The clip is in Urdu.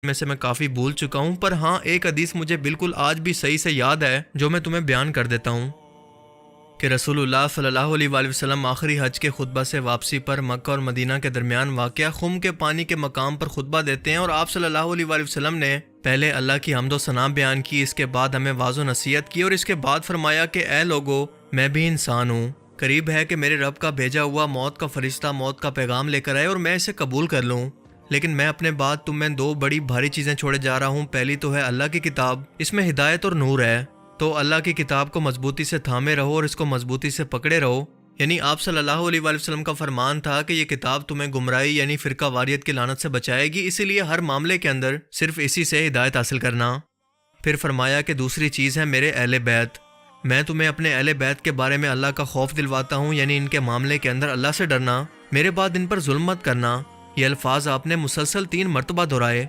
میں سے میں کافی بھول چکا ہوں، پر ہاں ایک حدیث مجھے بالکل آج بھی صحیح سے یاد ہے جو میں تمہیں بیان کر دیتا ہوں کہ رسول اللہ صلی اللہ علیہ وآلہ وسلم آخری حج کے خطبہ سے واپسی پر مکہ اور مدینہ کے درمیان واقع خم کے پانی کے مقام پر خطبہ دیتے ہیں، اور آپ صلی اللہ علیہ وآلہ وسلم نے پہلے اللہ کی حمد و ثنا بیان کی، اس کے بعد ہمیں واعظ و نصیحت کی، اور اس کے بعد فرمایا کہ اے لوگو، میں بھی انسان ہوں، قریب ہے کہ میرے رب کا بھیجا ہوا موت کا فرشتہ موت کا پیغام لے کر آئے اور میں اسے قبول کر لوں، لیکن میں اپنے بعد تم میں دو بڑی بھاری چیزیں چھوڑے جا رہا ہوں۔ پہلی تو ہے اللہ کی کتاب، اس میں ہدایت اور نور ہے، تو اللہ کی کتاب کو مضبوطی سے تھامے رہو اور اس کو مضبوطی سے پکڑے رہو۔ یعنی آپ صلی اللہ علیہ وآلہ وسلم کا فرمان تھا کہ یہ کتاب تمہیں گمراہی یعنی فرقہ واریت کی لعنت سے بچائے گی، اسی لیے ہر معاملے کے اندر صرف اسی سے ہدایت حاصل کرنا۔ پھر فرمایا کہ دوسری چیز ہے میرے اہل بیت، میں تمہیں اپنے اہل بیت کے بارے میں اللہ کا خوف دلواتا ہوں، یعنی ان کے معاملے کے اندر اللہ سے ڈرنا، میرے بعد ان پر ظلم مت کرنا۔ یہ الفاظ آپ نے مسلسل 3 مرتبہ دہرائے۔